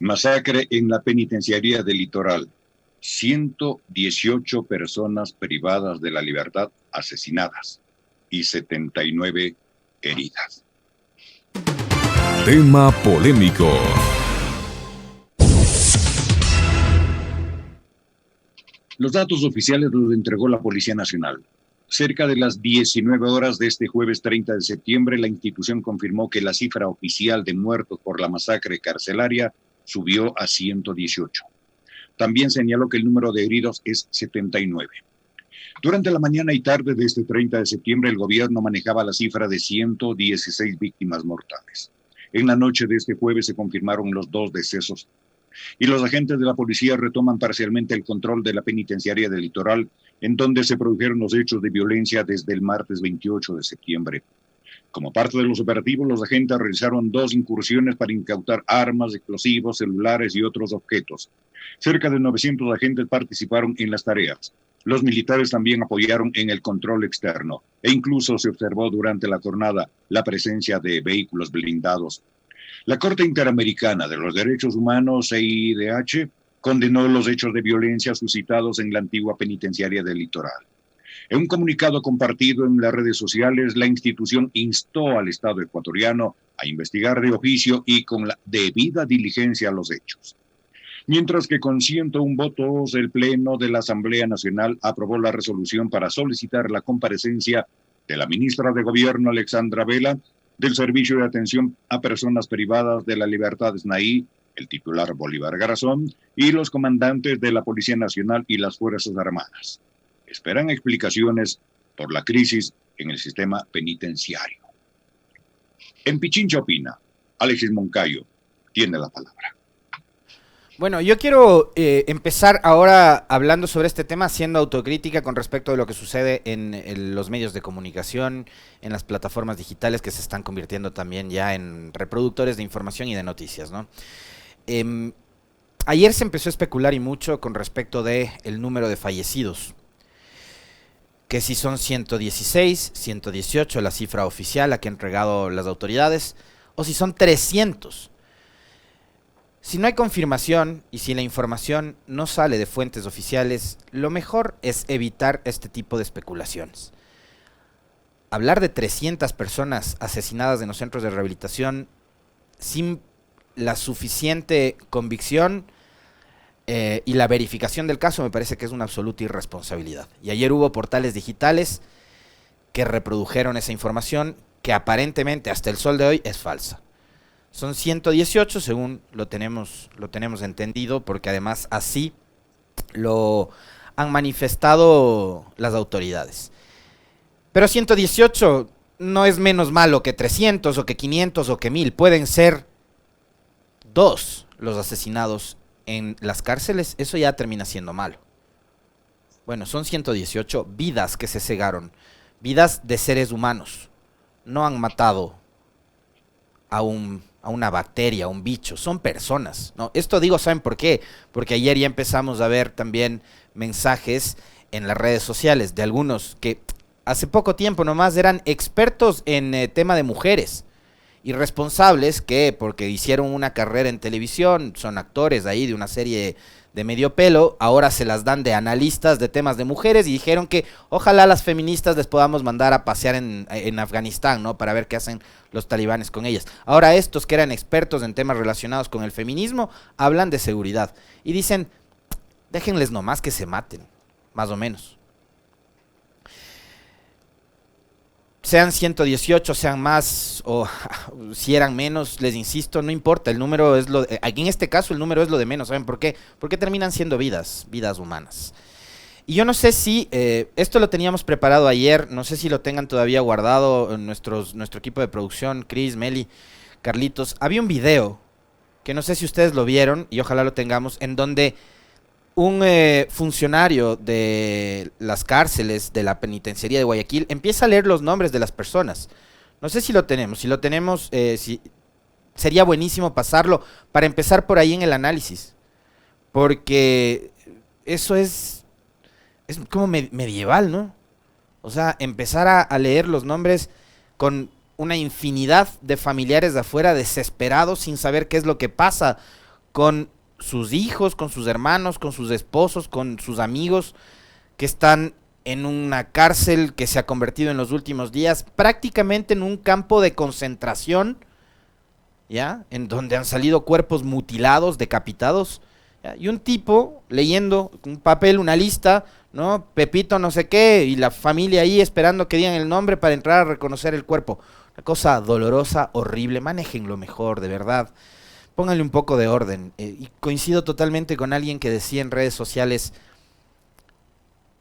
Masacre en la penitenciaría del Litoral. 118 personas privadas de la libertad asesinadas y 79 heridas. Tema polémico. Los datos oficiales los entregó la Policía Nacional. Cerca de las 19 horas de este jueves 30 de septiembre, la institución confirmó que la cifra oficial de muertos por la masacre carcelaria subió a 118. También señaló que el número de heridos es 79. Durante la mañana y tarde de este 30 de septiembre, el gobierno manejaba la cifra de 116 víctimas mortales. En la noche de este jueves se confirmaron los 2 decesos y los agentes de la policía retoman parcialmente el control de la penitenciaria del Litoral, en donde se produjeron los hechos de violencia desde el martes 28 de septiembre. Como parte de los operativos, los agentes realizaron 2 incursiones para incautar armas, explosivos, celulares y otros objetos. Cerca de 900 agentes participaron en las tareas. Los militares también apoyaron en el control externo e incluso se observó durante la jornada la presencia de vehículos blindados. La Corte Interamericana de los Derechos Humanos, CIDH, condenó los hechos de violencia suscitados en la antigua penitenciaria del Litoral. En un comunicado compartido en las redes sociales, la institución instó al Estado ecuatoriano a investigar de oficio y con la debida diligencia los hechos. Mientras que con 101 votos, el Pleno de la Asamblea Nacional aprobó la resolución para solicitar la comparecencia de la ministra de Gobierno, Alexandra Vela, del Servicio de Atención a Personas Privadas de la Libertad SNAI, el titular Bolívar Garzón, y los comandantes de la Policía Nacional y las Fuerzas Armadas. Esperan explicaciones por la crisis en el sistema penitenciario. En Pichincha opina, Alexis Moncayo tiene la palabra. Bueno, yo quiero empezar ahora hablando sobre este tema, haciendo autocrítica con respecto de lo que sucede en los medios de comunicación, en las plataformas digitales que se están convirtiendo también ya en reproductores de información y de noticias, ¿no? Ayer se empezó a especular y mucho con respecto de el número de fallecidos, que si son 116, 118, la cifra oficial a que han entregado las autoridades, o si son 300. Si no hay confirmación y si la información no sale de fuentes oficiales, lo mejor es evitar este tipo de especulaciones. Hablar de 300 personas asesinadas en los centros de rehabilitación sin la suficiente convicción y la verificación del caso me parece que es una absoluta irresponsabilidad. Y ayer hubo portales digitales que reprodujeron esa información que aparentemente hasta el sol de hoy es falsa. Son 118 según lo tenemos entendido, porque además así lo han manifestado las autoridades. Pero 118 no es menos malo que 300 o que 500 o que 1000. Pueden ser 2 los asesinados en las cárceles, eso ya termina siendo malo. Bueno, son 118 vidas que se cegaron, vidas de seres humanos. No han matado a una bacteria, a un bicho, son personas, ¿no? Esto digo, ¿saben por qué? Porque ayer ya empezamos a ver también mensajes en las redes sociales de algunos que hace poco tiempo nomás eran expertos en tema de mujeres, irresponsables que porque hicieron una carrera en televisión, son actores ahí de una serie de medio pelo, ahora se las dan de analistas de temas de mujeres y dijeron que ojalá las feministas les podamos mandar a pasear en Afganistán, ¿no? Para ver qué hacen los talibanes con ellas. Ahora estos que eran expertos en temas relacionados con el feminismo hablan de seguridad y dicen, déjenles nomás que se maten, más o menos. Sean 118, sean más, o si eran menos, les insisto, no importa, el número es lo, aquí en este caso el número es lo de menos, ¿saben por qué? Porque terminan siendo vidas humanas. Y yo no sé si, esto lo teníamos preparado ayer, no sé si lo tengan todavía guardado en nuestro equipo de producción, Chris, Meli, Carlitos. Había un video, que no sé si ustedes lo vieron, y ojalá lo tengamos, en donde un funcionario de las cárceles de la penitenciaría de Guayaquil empieza a leer los nombres de las personas. No sé si lo tenemos, sería buenísimo pasarlo para empezar por ahí en el análisis, porque eso es como medieval, ¿no? O sea, empezar a leer los nombres con una infinidad de familiares de afuera desesperados sin saber qué es lo que pasa con sus hijos, con sus hermanos, con sus esposos, con sus amigos que están en una cárcel que se ha convertido en los últimos días prácticamente en un campo de concentración, ¿ya? En donde han salido cuerpos mutilados, decapitados, ¿ya? Y un tipo leyendo un papel, una lista, ¿no? Pepito no sé qué, y la familia ahí esperando que digan el nombre para entrar a reconocer el cuerpo. Una cosa dolorosa, horrible. Manéjenlo mejor, de verdad. Pónganle un poco de orden. Y coincido totalmente con alguien que decía en redes sociales,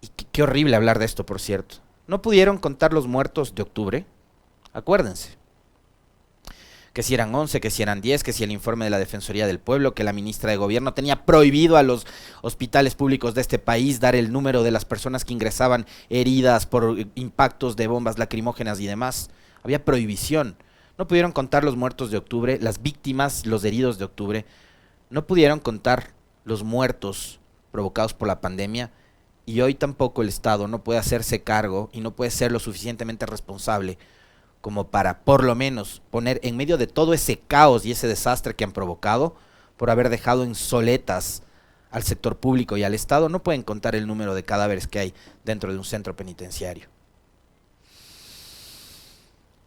y qué horrible hablar de esto, por cierto. ¿No pudieron contar los muertos de octubre? Acuérdense. Que si eran 11, que si eran 10, que si el informe de la Defensoría del Pueblo, que la ministra de Gobierno tenía prohibido a los hospitales públicos de este país dar el número de las personas que ingresaban heridas por impactos de bombas lacrimógenas y demás. Había prohibición. No pudieron contar los muertos de octubre, las víctimas, los heridos de octubre. No pudieron contar los muertos provocados por la pandemia. Y hoy tampoco el Estado no puede hacerse cargo y no puede ser lo suficientemente responsable como para, por lo menos, poner en medio de todo ese caos y ese desastre que han provocado, por haber dejado en soletas al sector público y al Estado, no pueden contar el número de cadáveres que hay dentro de un centro penitenciario.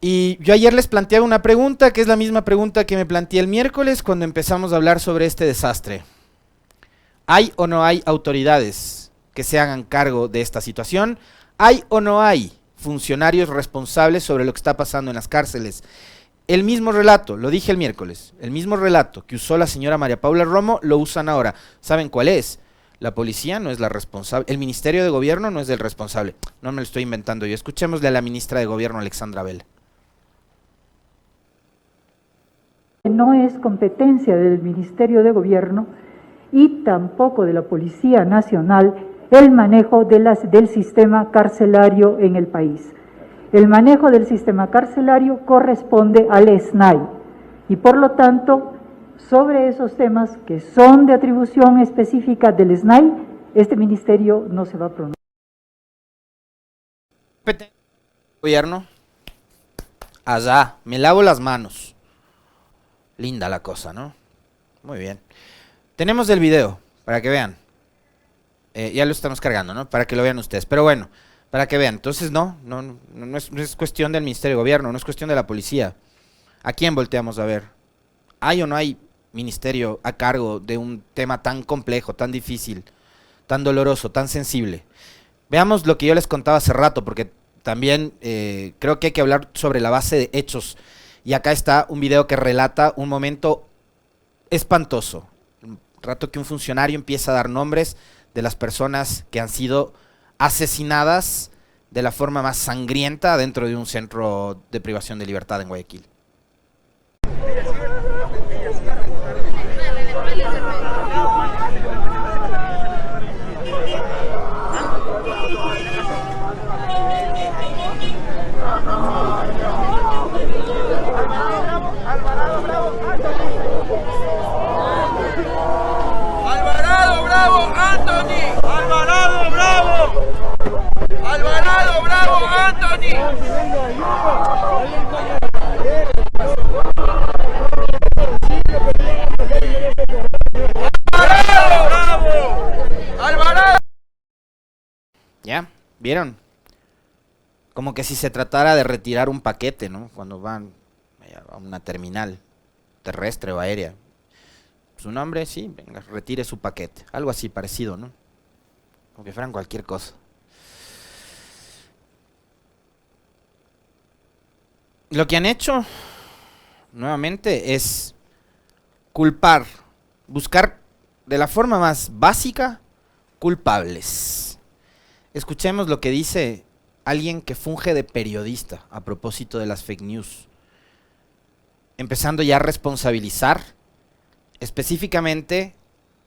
Y yo ayer les planteaba una pregunta, que es la misma pregunta que me planteé el miércoles cuando empezamos a hablar sobre este desastre. ¿Hay o no hay autoridades que se hagan cargo de esta situación? ¿Hay o no hay funcionarios responsables sobre lo que está pasando en las cárceles? El mismo relato, lo dije el miércoles, el mismo relato que usó la señora María Paula Romo, lo usan ahora. ¿Saben cuál es? La policía no es la responsable, el Ministerio de Gobierno no es el responsable. No me lo estoy inventando yo. Escuchémosle a la ministra de Gobierno, Alexandra Vela. No es competencia del Ministerio de Gobierno y tampoco de la Policía Nacional el manejo del sistema carcelario en el país. El manejo del sistema carcelario corresponde al SNAI y por lo tanto, sobre esos temas que son de atribución específica del SNAI, este ministerio no se va a pronunciar. Gobierno, allá, me lavo las manos. Linda la cosa, ¿no? Muy bien. Tenemos el video, para que vean. Ya lo estamos cargando, ¿no? Para que lo vean ustedes. Pero bueno, para que vean. Entonces, no es cuestión del Ministerio de Gobierno, no es cuestión de la policía. ¿A quién volteamos a ver? ¿Hay o no hay ministerio a cargo de un tema tan complejo, tan difícil, tan doloroso, tan sensible? Veamos lo que yo les contaba hace rato, porque también creo que hay que hablar sobre la base de hechos. Y acá está un video que relata un momento espantoso. Un rato que un funcionario empieza a dar nombres de las personas que han sido asesinadas de la forma más sangrienta dentro de un centro de privación de libertad en Guayaquil. Alvarado Bravo Anthony. Alvarado Bravo. Alvarado. ¿Ya? ¿Vieron? Como que si se tratara de retirar un paquete, ¿no? Cuando van a una terminal terrestre o aérea. Su nombre, sí, venga, retire su paquete. Algo así parecido, ¿no? Como que fueran cualquier cosa. Lo que han hecho, nuevamente, es culpar, buscar de la forma más básica, culpables. Escuchemos lo que dice alguien que funge de periodista a propósito de las fake news. Empezando ya a responsabilizar específicamente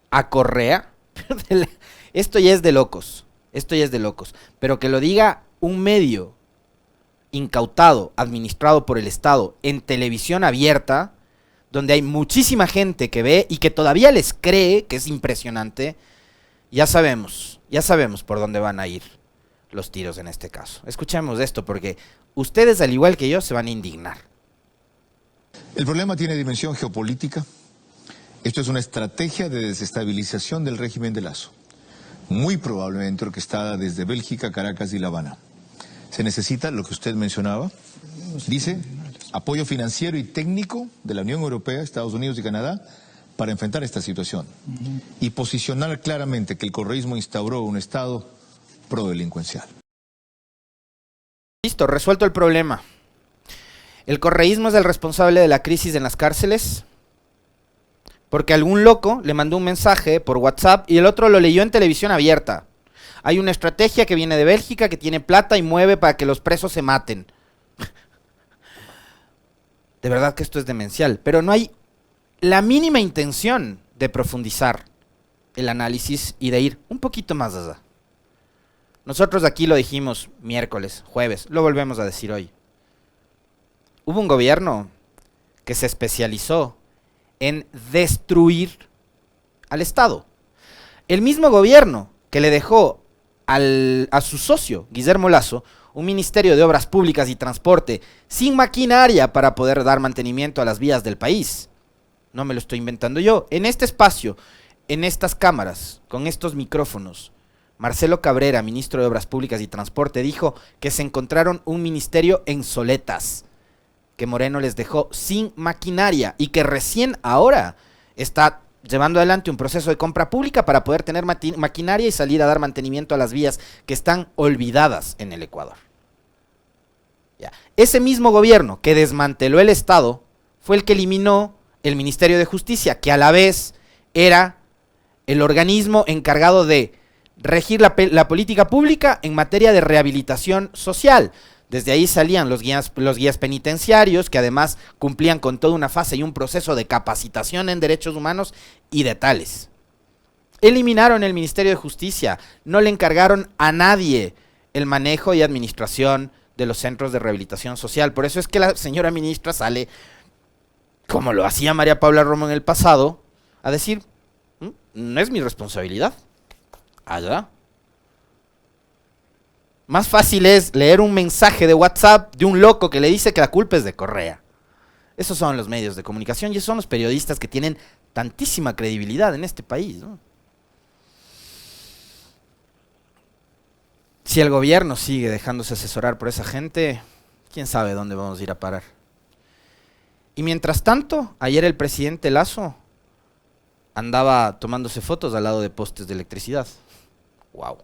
a Correa. Esto ya es de locos, pero que lo diga un medio incautado, administrado por el Estado, en televisión abierta, donde hay muchísima gente que ve y que todavía les cree, que es impresionante. Ya sabemos por dónde van a ir los tiros en este caso. Escuchemos esto porque ustedes, al igual que yo, se van a indignar. El problema tiene dimensión geopolítica Esto es una estrategia de desestabilización del régimen de Lasso, muy probablemente orquestada desde Bélgica, Caracas y La Habana. Se necesita, lo que usted mencionaba, dice, apoyo financiero y técnico de la Unión Europea, Estados Unidos y Canadá para enfrentar esta situación y posicionar claramente que el correísmo instauró un Estado prodelincuencial. Listo, resuelto el problema. ¿El correísmo es el responsable de la crisis en las cárceles? Porque algún loco le mandó un mensaje por WhatsApp y el otro lo leyó en televisión abierta. Hay una estrategia que viene de Bélgica, que tiene plata y mueve para que los presos se maten. De verdad que esto es demencial, pero no hay la mínima intención de profundizar el análisis y de ir un poquito más allá. Nosotros aquí lo dijimos miércoles, jueves, lo volvemos a decir hoy. Hubo un gobierno que se especializó en destruir al Estado. El mismo gobierno que le dejó a su socio, Guillermo Lasso, un ministerio de Obras Públicas y Transporte sin maquinaria para poder dar mantenimiento a las vías del país. No me lo estoy inventando yo. En este espacio, en estas cámaras, con estos micrófonos, Marcelo Cabrera, ministro de Obras Públicas y Transporte, dijo que se encontraron un ministerio en soletas, que Moreno les dejó sin maquinaria y que recién ahora está llevando adelante un proceso de compra pública para poder tener maquinaria y salir a dar mantenimiento a las vías que están olvidadas en el Ecuador. Ya. Ese mismo gobierno que desmanteló el Estado fue el que eliminó el Ministerio de Justicia, que a la vez era el organismo encargado de regir la política pública en materia de rehabilitación social. Desde ahí salían los guías penitenciarios, que además cumplían con toda una fase y un proceso de capacitación en derechos humanos y de tales. Eliminaron el Ministerio de Justicia, no le encargaron a nadie el manejo y administración de los centros de rehabilitación social. Por eso es que la señora ministra sale, como lo hacía María Paula Romo en el pasado, a decir, no es mi responsabilidad. Allá. Más fácil es leer un mensaje de WhatsApp de un loco que le dice que la culpa es de Correa. Esos son los medios de comunicación y esos son los periodistas que tienen tantísima credibilidad en este país, ¿no? Si el gobierno sigue dejándose asesorar por esa gente, quién sabe dónde vamos a ir a parar. Y mientras tanto, ayer el presidente Lasso andaba tomándose fotos al lado de postes de electricidad. Wow.